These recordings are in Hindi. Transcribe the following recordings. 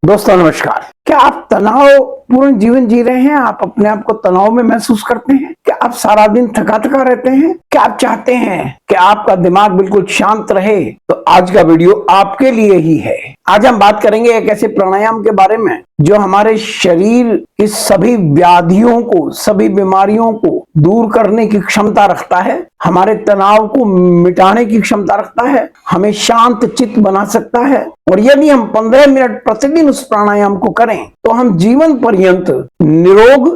दोस्तों नमस्कार। क्या आप तनाव पूर्ण जीवन जी रहे हैं? आप अपने आप को तनाव में महसूस करते हैं? क्या आप सारा दिन थका थका रहते हैं? क्या आप चाहते हैं कि आपका दिमाग बिल्कुल शांत रहे? तो आज का वीडियो आपके लिए ही है। आज हम बात करेंगे एक ऐसे प्राणायाम के बारे में जो हमारे शरीर की सभी व्याधियों को, सभी बीमारियों को दूर करने की क्षमता रखता है, हमारे तनाव को मिटाने की क्षमता रखता है, हमें शांत चित्त बना सकता है। और यदि हम 15 मिनट प्रतिदिन उस प्राणायाम को करें तो हम जीवन पर्यंत निरोग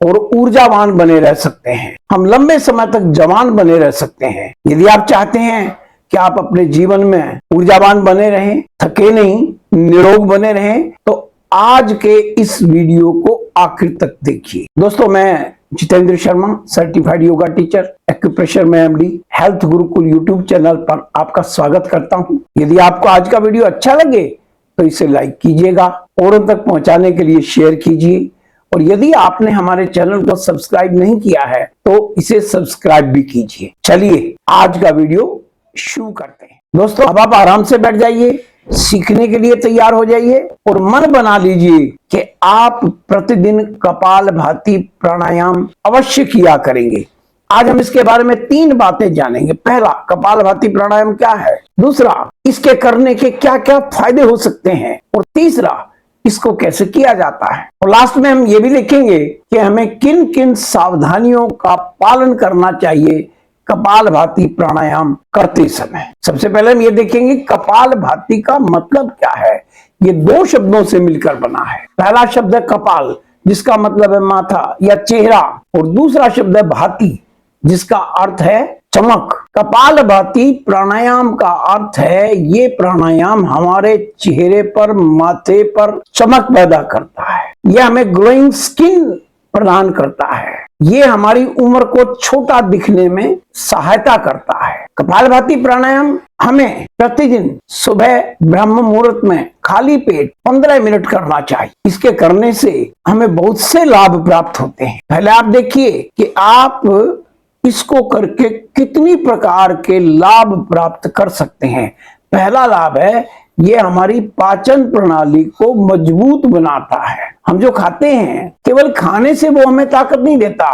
और ऊर्जावान बने रह सकते हैं। हम लंबे समय तक जवान बने रह सकते हैं। यदि आप चाहते हैं कि आप अपने जीवन में ऊर्जावान बने रहें, थके नहीं, निरोग बने रहें, तो आज के इस वीडियो को आखिर तक देखिए। दोस्तों, मैं Jitendra Sharma, certified yoga teacher, acupressure में MD, health Gurukul YouTube channel पर आपका स्वागत करता हूं। यदि आपको आज का वीडियो अच्छा लगे तो इसे लाइक कीजिएगा, औरों तक पहुंचाने के लिए शेयर कीजिए, और यदि आपने हमारे चैनल को सब्सक्राइब नहीं किया है तो इसे सब्सक्राइब भी कीजिए। चलिए आज का वीडियो शुरू करते हैं। दोस्तों, अब आप आराम से बैठ जाइए, सीखने के लिए तैयार हो जाइए और मन बना लीजिए कि आप प्रतिदिन कपालभाति प्राणायाम अवश्य किया करेंगे। आज हम इसके बारे में 3 बातें जानेंगे। पहला, कपालभाति प्राणायाम क्या है। दूसरा, इसके करने के क्या क्या फायदे हो सकते हैं। और तीसरा, इसको कैसे किया जाता है। और लास्ट में हम ये भी देखेंगे कि हमें किन किन सावधानियों का पालन करना चाहिए कपालभाति प्राणायाम करते समय। सबसे पहले हम ये देखेंगे कपालभाति का मतलब क्या है। ये 2 शब्दों से मिलकर बना है। पहला शब्द है कपाल, जिसका मतलब है माथा या चेहरा, और दूसरा शब्द है भाति, जिसका अर्थ है चमक। कपालभाति प्राणायाम का अर्थ है ये प्राणायाम हमारे चेहरे पर, माथे पर चमक पैदा करता है। यह हमें ग्लोइंग स्किन प्रदान करता है। ये हमारी उम्र को छोटा दिखने में सहायता करता है। कपालभाति प्राणायाम हमें प्रतिदिन सुबह ब्रह्म मुहूर्त में खाली पेट 15 मिनट करना चाहिए। इसके करने से हमें बहुत से लाभ प्राप्त होते हैं। पहले आप देखिए कि आप इसको करके कितनी प्रकार के लाभ प्राप्त कर सकते हैं। पहला लाभ है, ये हमारी पाचन प्रणाली को मजबूत बनाता है। हम जो खाते हैं, केवल खाने से वो हमें ताकत नहीं देता।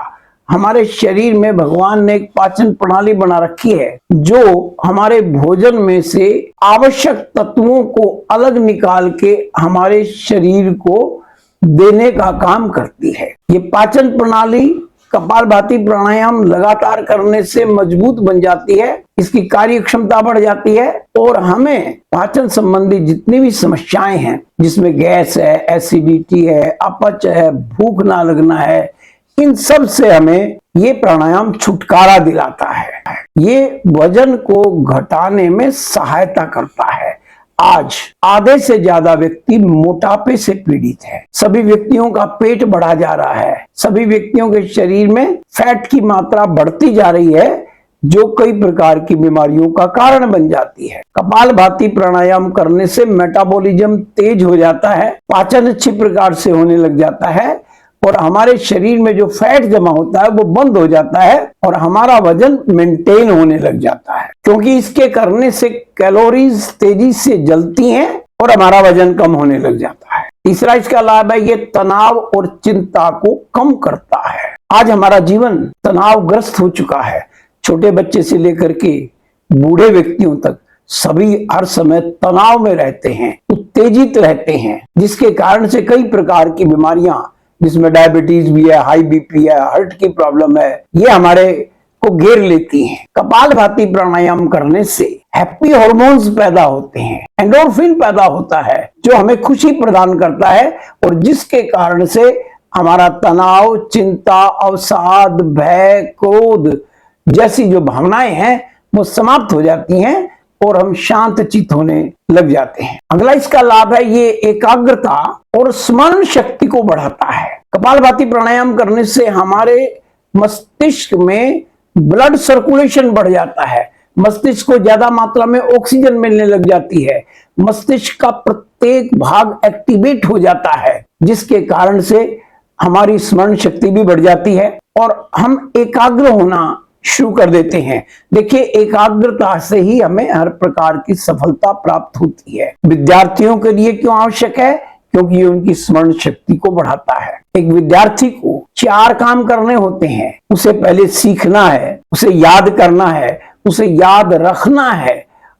हमारे शरीर में भगवान ने एक पाचन प्रणाली बना रखी है जो हमारे भोजन में से आवश्यक तत्वों को अलग निकाल के हमारे शरीर को देने का काम करती है। ये पाचन प्रणाली कपालभाति प्राणायाम लगातार करने से मजबूत बन जाती है, इसकी कार्य क्षमता बढ़ जाती है, और हमें पाचन संबंधी जितनी भी समस्याएं हैं, जिसमें गैस है, एसिडिटी है, अपच है, भूख ना लगना है, इन सब से हमें ये प्राणायाम छुटकारा दिलाता है। ये वजन को घटाने में सहायता करता है। आज आधे से ज्यादा व्यक्ति मोटापे से पीड़ित है। सभी व्यक्तियों का पेट बढ़ा जा रहा है। सभी व्यक्तियों के शरीर में फैट की मात्रा बढ़ती जा रही है, जो कई प्रकार की बीमारियों का कारण बन जाती है। कपालभाति प्राणायाम करने से मेटाबॉलिज्म तेज हो जाता है, पाचन अच्छी प्रकार से होने लग जाता है, और हमारे शरीर में जो फैट जमा होता है वो बंद हो जाता है, और हमारा वजन मेंटेन होने लग जाता है। क्योंकि इसके करने से कैलोरीज तेजी से जलती हैं और हमारा वजन कम होने लग जाता है। तीसरा इसका लाभ है, ये तनाव और चिंता को कम करता है। आज हमारा जीवन तनावग्रस्त हो चुका है। छोटे बच्चे से लेकर के बूढ़े व्यक्तियों तक सभी हर समय तनाव में रहते हैं, उत्तेजित रहते हैं, जिसके कारण से कई प्रकार की बीमारियां, जिसमें डायबिटीज भी है, हाई बीपी है, हार्ट की प्रॉब्लम है, ये हमारे को घेर लेती हैं। कपालभाति प्राणायाम करने से हैप्पी हार्मोन्स पैदा होते हैं, एंडोर्फिन पैदा होता है, जो हमें खुशी प्रदान करता है, और जिसके कारण से हमारा तनाव, चिंता, अवसाद, भय, क्रोध जैसी जो भावनाएं हैं वो समाप्त हो जाती हैं और हम शांत चित्त होने लग जाते हैं। अगला इसका लाभ है, ये एकाग्रता और स्मरण शक्ति को बढ़ाता है। कपालभाति प्राणायाम करने से हमारे मस्तिष्क में ब्लड सर्कुलेशन बढ़ जाता है, मस्तिष्क को ज्यादा मात्रा में ऑक्सीजन मिलने लग जाती है, मस्तिष्क का प्रत्येक भाग एक्टिवेट हो जाता है, जिसके कारण से हमारी स्मरण शक्ति भी बढ़ जाती है और हम एकाग्र होना शुरू कर देते हैं। देखिए, एकाग्रता से ही हमें हर प्रकार की सफलता प्राप्त होती है। विद्यार्थियों के लिए क्यों आवश्यक है? क्योंकि ये उनकी स्मरण शक्ति को बढ़ाता है। एक विद्यार्थी को 4 काम करने होते हैं। उसे पहले सीखना है, उसे याद करना है, उसे याद रखना है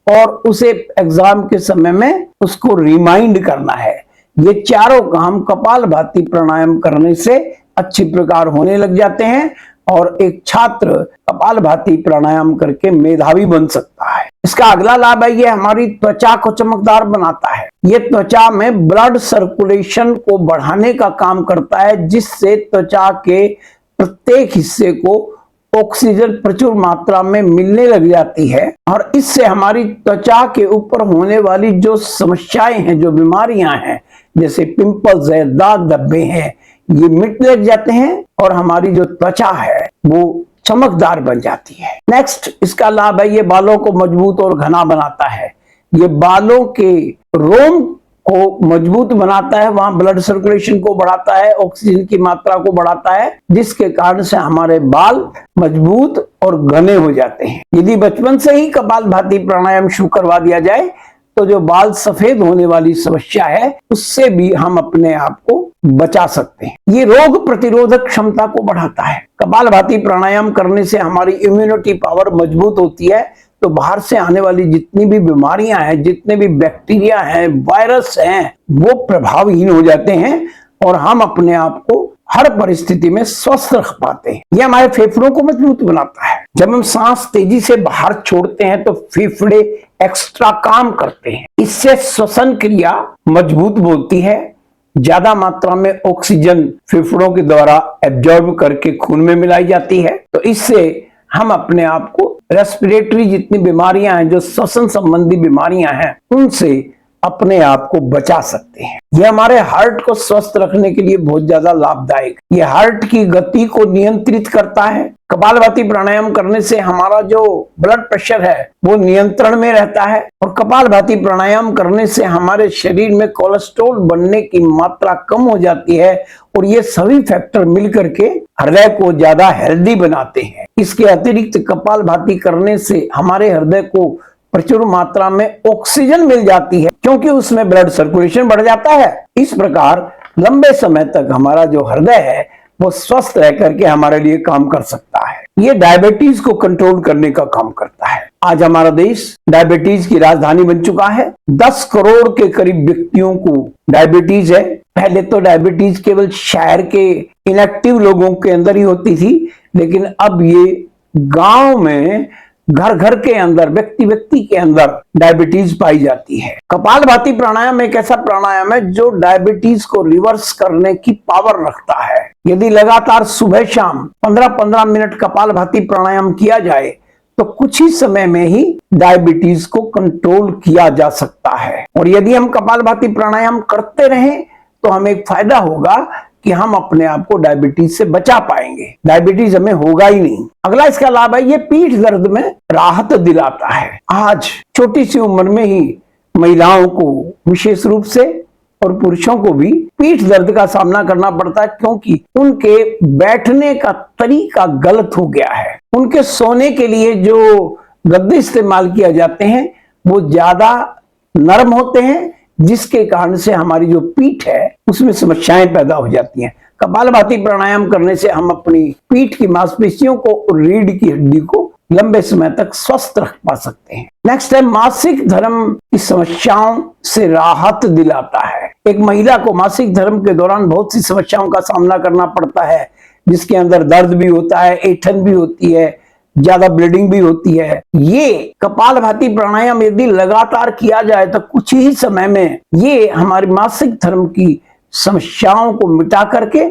और उसे एग्जाम के समय में उसको रिमाइंड करना है। ये चारों काम कपालभाति प्राणायाम करने से अच्छी प्रकार होने लग जाते हैं और एक छात्र कपालभाति प्राणायाम करके मेधावी बन सकता है। इसका अगला लाभ है, ये हमारी त्वचा को चमकदार बनाता है। ये त्वचा में ब्लड सर्कुलेशन को बढ़ाने का काम करता है, जिससे त्वचा के प्रत्येक हिस्से को ऑक्सीजन प्रचुर मात्रा में मिलने लग जाती है और इससे हमारी त्वचा के ऊपर होने वाली जो समस्याएं हैं, जो बीमारियां हैं, जैसे पिंपल्स है, दाग धब्बे हैं, ये मिटने लग जाते हैं और हमारी जो त्वचा है वो चमकदार बन जाती है। नेक्स्ट इसका लाभ है, ये बालों को मजबूत और घना बनाता है। ये बालों के रोम को मजबूत बनाता है, वहां ब्लड सर्कुलेशन को बढ़ाता है, ऑक्सीजन की मात्रा को बढ़ाता है, जिसके कारण से हमारे बाल मजबूत और घने हो जाते हैं। यदि बचपन से ही कपालभाति प्राणायाम शुरू करवा दिया जाए तो जो बाल सफेद होने वाली समस्या है उससे भी हम अपने आप को बचा सकते हैं। ये रोग प्रतिरोधक क्षमता को बढ़ाता है। कपालभाति प्राणायाम करने से हमारी इम्यूनिटी पावर मजबूत होती है, तो बाहर से आने वाली जितनी भी बीमारियां हैं, जितने भी बैक्टीरिया हैं, वायरस हैं, वो प्रभावहीन हो जाते हैं और हम अपने आप को हर परिस्थिति में स्वस्थ रख पाते हैं। ये हमारे फेफड़ों को मजबूत बनाता है। जब हम सांस तेजी से बाहर छोड़ते हैं तो फेफड़े एक्स्ट्रा काम करते हैं। इससे श्वसन क्रिया मजबूत होती है, ज्यादा मात्रा में ऑक्सीजन फेफड़ों के द्वारा एब्जॉर्ब करके खून में मिलाई जाती है, तो इससे हम अपने आप को रेस्पिरेटरी जितनी बीमारियां हैं, जो श्वसन संबंधी बीमारियां हैं, उनसे अपने आप को बचा सकते हैं। यह हमारे हार्ट को स्वस्थ रखने के लिए बहुत ज्यादा लाभदायक। यह हार्ट की गति को नियंत्रित करता है। कपालभाति प्राणायाम करने से हमारा जो ब्लड प्रेशर है वो नियंत्रण में रहता है और कपालभाति प्राणायाम करने से हमारे शरीर में कोलेस्ट्रॉल बनने की मात्रा कम हो जाती है और ये सभी फैक्टर मिलकर के हृदय को ज्यादा हेल्दी बनाते हैं। इसके अतिरिक्त कपालभाति करने से हमारे हृदय को प्रचुर मात्रा में ऑक्सीजन मिल जाती है, क्योंकि उसमें ब्लड सर्कुलेशन बढ़ जाता है। इस प्रकार लंबे समय तक हमारा जो हृदय है वो स्वस्थ रह करके हमारे लिए काम कर सकता है। ये डायबिटीज को कंट्रोल करने का काम करता है। आज हमारा देश डायबिटीज की राजधानी बन चुका है। 10 करोड़ के करीब व्यक्तियों को डायबिटीज है। पहले तो डायबिटीज केवल शहर के इनएक्टिव लोगों के अंदर ही होती थी, लेकिन अब ये गांव में घर घर के अंदर, व्यक्ति व्यक्ति के अंदर डायबिटीज पाई जाती है। कपालभाति प्राणायाम एक ऐसा प्राणायाम है जो डायबिटीज को रिवर्स करने की पावर रखता है। यदि लगातार सुबह शाम 15-15 मिनट कपालभाति प्राणायाम किया जाए तो कुछ ही समय में ही डायबिटीज को कंट्रोल किया जा सकता है। और यदि हम कपालभाति प्राणायाम करते रहें तो हमें एक फायदा होगा कि हम अपने आप को डायबिटीज से बचा पाएंगे। डायबिटीज हमें होगा ही नहीं। अगला इसका लाभ है, ये पीठ दर्द में राहत दिलाता है। आज छोटी सी उम्र में ही महिलाओं को विशेष रूप से और पुरुषों को भी पीठ दर्द का सामना करना पड़ता है, क्योंकि उनके बैठने का तरीका गलत हो गया है। उनके सोने के लिए जो गद्दे इस्तेमाल किए जाते हैं वो ज्यादा नरम होते हैं, जिसके कारण से हमारी जो पीठ है उसमें समस्याएं पैदा हो जाती हैं। कपालभाति प्राणायाम करने से हम अपनी पीठ की मांसपेशियों को और रीढ़ की हड्डी को लंबे समय तक स्वस्थ रख पा सकते हैं। नेक्स्ट है, मासिक धर्म की समस्याओं से राहत दिलाता है। एक महिला को मासिक धर्म के दौरान बहुत सी समस्याओं का सामना करना पड़ता है, जिसके अंदर दर्द भी होता है, ऐंठन भी होती है, ज्यादा ब्लीडिंग भी होती है। ये कपालभाति प्राणायाम यदि लगातार किया जाए तो कुछ ही समय में ये हमारी मासिक धर्म की समस्याओं को मिटा करके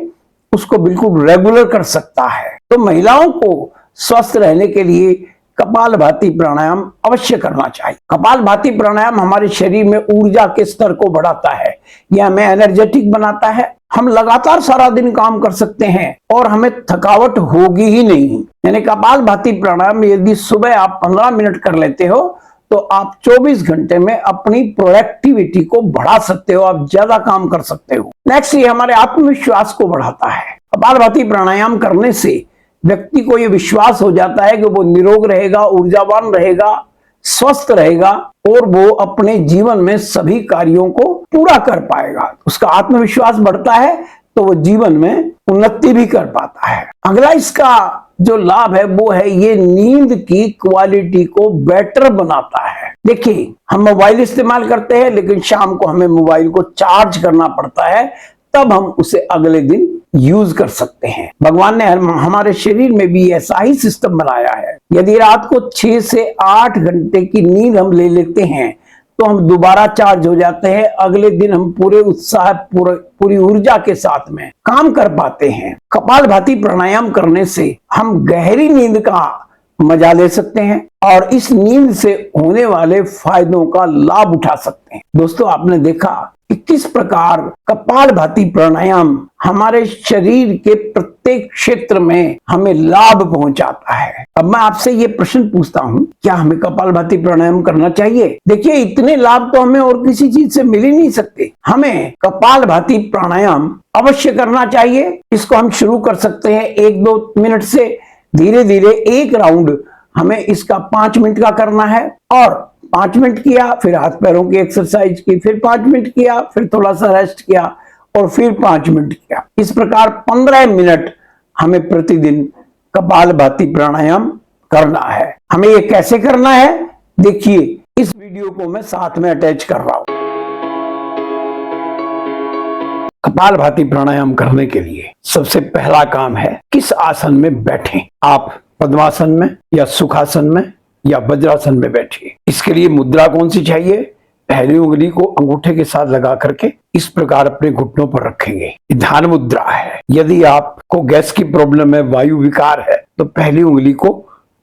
उसको बिल्कुल रेगुलर कर सकता है। तो महिलाओं को स्वस्थ रहने के लिए कपालभाति प्राणायाम अवश्य करना चाहिए। कपालभाति प्राणायाम हमारे शरीर में ऊर्जा के स्तर को बढ़ाता है, यह हमें एनर्जेटिक बनाता है। हम लगातार सारा दिन काम कर सकते हैं और हमें थकावट होगी ही नहीं। यानी कपालभाति प्राणायाम यदि सुबह आप 15 मिनट कर लेते हो तो आप 24 घंटे में अपनी प्रोडक्टिविटी को बढ़ा सकते हो, आप ज्यादा काम कर सकते हो। नेक्स्ट, ये हमारे आत्मविश्वास को बढ़ाता है। कपालभाति प्राणायाम करने से व्यक्ति को यह विश्वास हो जाता है कि वो निरोग रहेगा, ऊर्जावान रहेगा, स्वस्थ रहेगा और वो अपने जीवन में सभी कार्यों को पूरा कर पाएगा। उसका आत्मविश्वास बढ़ता है तो वो जीवन में उन्नति भी कर पाता है। अगला इसका जो लाभ है वो है ये नींद की क्वालिटी को बेटर बनाता है। देखिए, हम मोबाइल इस्तेमाल करते हैं लेकिन शाम को हमें मोबाइल को चार्ज करना पड़ता है, तब हम उसे अगले दिन यूज कर सकते हैं। भगवान ने हमारे शरीर में भी ऐसा ही सिस्टम बनाया है। यदि रात को 6 से 8 घंटे की नींद हम ले लेते हैं तो हम दोबारा चार्ज हो जाते हैं। अगले दिन हम पूरे उत्साह पूरी ऊर्जा के साथ में काम कर पाते हैं। कपालभाति प्राणायाम करने से हम गहरी नींद का मजा ले सकते हैं और इस नींद से होने वाले फायदों का लाभ उठा सकते हैं। दोस्तों, आपने देखा कि किस प्रकार कपालभाति प्राणायाम हमारे शरीर के प्रत्येक क्षेत्र में हमें लाभ पहुंचाता है। अब मैं आपसे ये प्रश्न पूछता हूं, क्या हमें कपालभाति प्राणायाम करना चाहिए? देखिए, इतने लाभ तो हमें और किसी चीज से मिल ही नहीं सकते। हमें कपालभाति प्राणायाम अवश्य करना चाहिए। इसको हम शुरू कर सकते हैं 1-2 मिनट से। धीरे धीरे एक राउंड हमें इसका 5 मिनट का करना है और 5 मिनट किया, फिर हाथ पैरों की एक्सरसाइज की, फिर 5 मिनट किया, फिर थोड़ा सा रेस्ट किया और फिर 5 मिनट किया। इस प्रकार 15 मिनट हमें प्रतिदिन कपालभाति प्राणायाम करना है। हमें ये कैसे करना है, देखिए, इस वीडियो को मैं साथ में अटैच कर रहा हूं। कपालभाति प्राणायाम करने के लिए सबसे पहला काम है किस आसन में बैठें। आप पद्मासन में या सुखासन में या वज्रासन में बैठिए। इसके लिए मुद्रा कौन सी चाहिए? पहली उंगली को अंगूठे के साथ लगा करके इस प्रकार अपने घुटनों पर रखेंगे। ध्यान मुद्रा है। यदि आपको गैस की प्रॉब्लम है, वायु विकार है, तो पहली उंगली को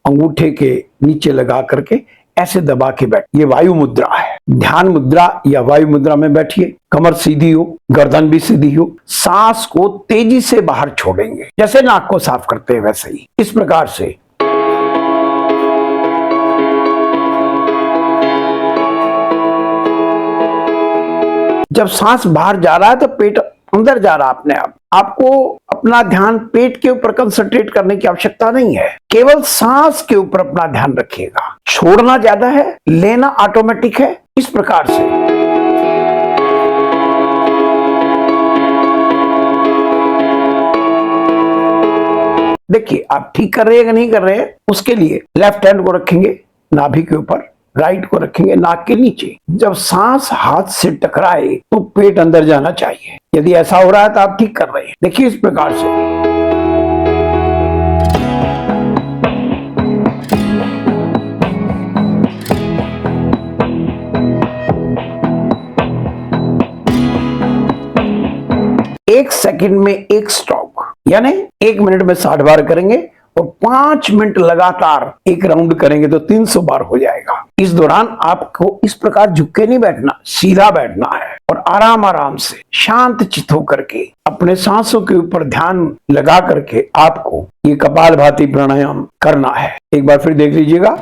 अंगूठे के नीचे लगा करके ऐसे दबा के बैठ, ये वायु मुद्रा है। ध्यान मुद्रा या वायु मुद्रा में बैठिए। कमर सीधी हो, गर्दन भी सीधी हो। सांस को तेजी से बाहर छोड़ेंगे, जैसे नाक को साफ करते हैं वैसे ही। इस प्रकार से जब सांस बाहर जा रहा है तो पेट अंदर जा रहा है अपने आप। आपको अपना ध्यान पेट के ऊपर कंसंट्रेट करने की आवश्यकता नहीं है, केवल सांस के ऊपर अपना ध्यान रखिएगा। छोड़ना ज्यादा है, लेना ऑटोमेटिक है। इस प्रकार से देखिए, आप ठीक कर रहे हैं कि नहीं कर रहे हैं। उसके लिए लेफ्ट हैंड को रखेंगे नाभि के ऊपर, राइट को रखेंगे नाक के नीचे। जब सांस हाथ से टकराए तो पेट अंदर जाना चाहिए। यदि ऐसा हो रहा है तो आप ठीक कर रहे हैं। देखिए, इस प्रकार से एक सेकंड में एक स्ट्रोक, यानी 1 मिनट में 60 बार करेंगे और 5 मिनट लगातार एक राउंड करेंगे तो 300 बार हो जाएगा। इस दौरान आपको इस प्रकार झुक के नहीं बैठना, सीधा बैठना है और आराम आराम से शांत चित्त होकर के अपने सांसों के ऊपर ध्यान लगा करके आपको ये कपालभाति प्राणायाम करना है। एक बार फिर देख लीजिएगा।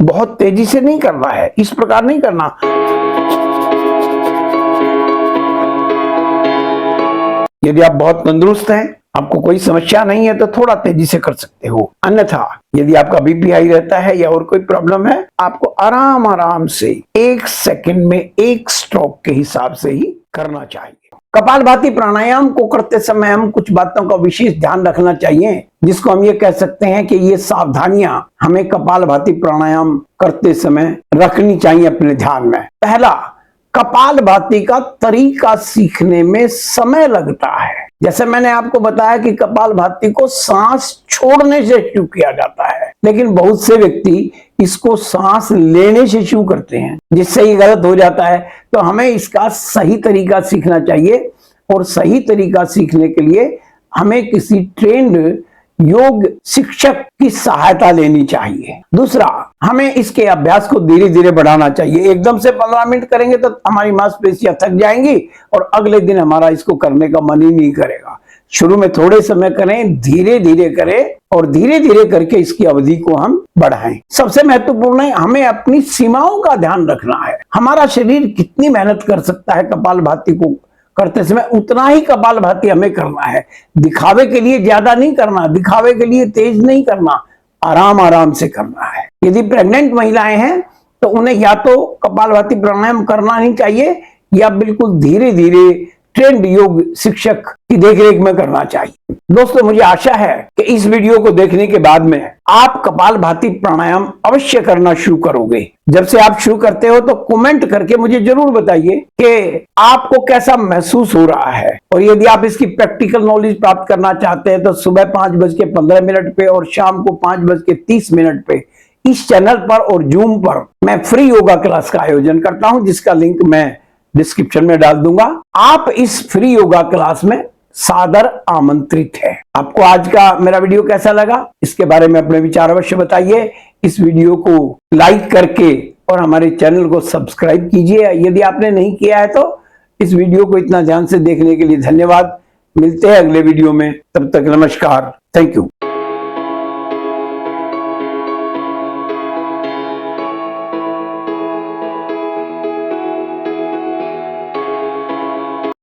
बहुत तेजी से नहीं करना है, इस प्रकार नहीं करना। यदि आप बहुत तंदुरुस्त हैं, आपको कोई समस्या नहीं है, तो थोड़ा तेजी से कर सकते हो। अन्यथा यदि आपका बीपी हाई रहता है या और कोई प्रॉब्लम है, आपको आराम आराम से 1 सेकंड में 1 स्ट्रोक के हिसाब से ही करना चाहिए। कपालभाति प्राणायाम को करते समय हम कुछ बातों का विशेष ध्यान रखना चाहिए, जिसको हम ये कह सकते हैं कि ये सावधानियां हमें कपालभाति प्राणायाम करते समय रखनी चाहिए अपने ध्यान में। पहला, कपालभाति का तरीका सीखने में समय लगता है। जैसे मैंने आपको बताया कि कपालभाति को सांस छोड़ने से शुरू किया जाता है, लेकिन बहुत से व्यक्ति इसको सांस लेने से शुरू करते हैं, जिससे ये गलत हो जाता है। तो हमें इसका सही तरीका सीखना चाहिए और सही तरीका सीखने के लिए हमें किसी ट्रेंड योग शिक्षक की सहायता लेनी चाहिए। दूसरा, हमें इसके अभ्यास को धीरे धीरे बढ़ाना चाहिए। एकदम से 15 मिनट करेंगे तो हमारी मांसपेशियां थक जाएंगी और अगले दिन हमारा इसको करने का मन ही नहीं करेगा। शुरू में थोड़े समय करें, धीरे धीरे करें और धीरे धीरे करके इसकी अवधि को हम बढ़ाएं। सबसे महत्वपूर्ण है, हमें अपनी सीमाओं का ध्यान रखना है। हमारा शरीर कितनी मेहनत कर सकता है कपालभाति को करते समय उतना ही कपालभाति हमें करना है। दिखावे के लिए ज्यादा नहीं करना, दिखावे के लिए तेज नहीं करना, आराम आराम से करना है। यदि प्रेग्नेंट महिलाएं हैं तो उन्हें या तो कपालभाति प्राणायाम करना नहीं चाहिए या बिल्कुल धीरे धीरे ट्रेंड योग शिक्षक की देखरेख में करना चाहिए। दोस्तों, मुझे आशा है कि इस वीडियो को देखने के बाद में आप कपालभाति प्राणायाम अवश्य करना शुरू करोगे। जब से आप शुरू करते हो तो कमेंट करके मुझे जरूर बताइए कि आपको कैसा महसूस हो रहा है। और यदि आप इसकी प्रैक्टिकल नॉलेज प्राप्त करना चाहते हैं तो सुबह 5:15 पे और शाम को 5:30 पे इस चैनल पर और जूम पर मैं फ्री योगा क्लास का आयोजन करता हूं, जिसका लिंक मैं डिस्क्रिप्शन में डाल दूंगा। आप इस फ्री योगा क्लास में सादर आमंत्रित है। आपको आज का मेरा वीडियो कैसा लगा, इसके बारे में अपने विचार अवश्य बताइए। इस वीडियो को लाइक करके और हमारे चैनल को सब्सक्राइब कीजिए यदि आपने नहीं किया है तो। इस वीडियो को इतना ध्यान से देखने के लिए धन्यवाद। मिलते हैं अगले वीडियो में, तब तक नमस्कार, थैंक यू।